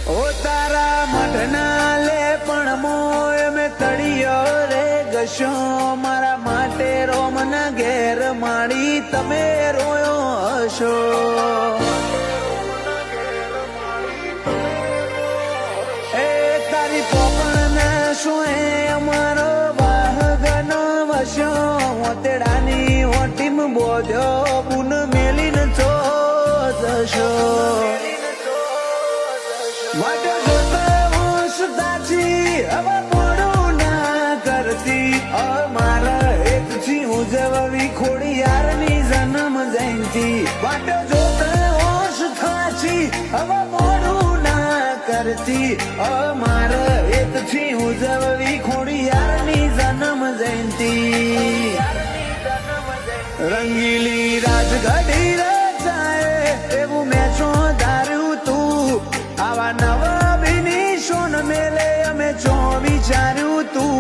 ઓ તારા મઢના લે પણ મોય મેં તળિયો રે ગશો મારા માટે રોમના ઘેર માડી તમે રોયો હશો એ તારી પોપણ શું એ અમારો વાહગનો વશો ઓતેડાની ઓટીમ બોધ્યો બુન મેલીને ચો જશો વાટો જોતો સુદાજી હવે મોડું ના કરતી અમારા હેતથી ઉજવવી ખોડિયારની જન્મ જયંતિ વાટો જોતો સુદાજી હવે મોડું ના કરતી અમારા હેતથી ઉજવવી ખોડિયારની જન્મ જયંતિ રંગીલી રાજગઢી રચાય એવું મેં છો ધાર્યું તું આવા નવા બિની શોન મેલે અમે ચો વિચાર્યું તું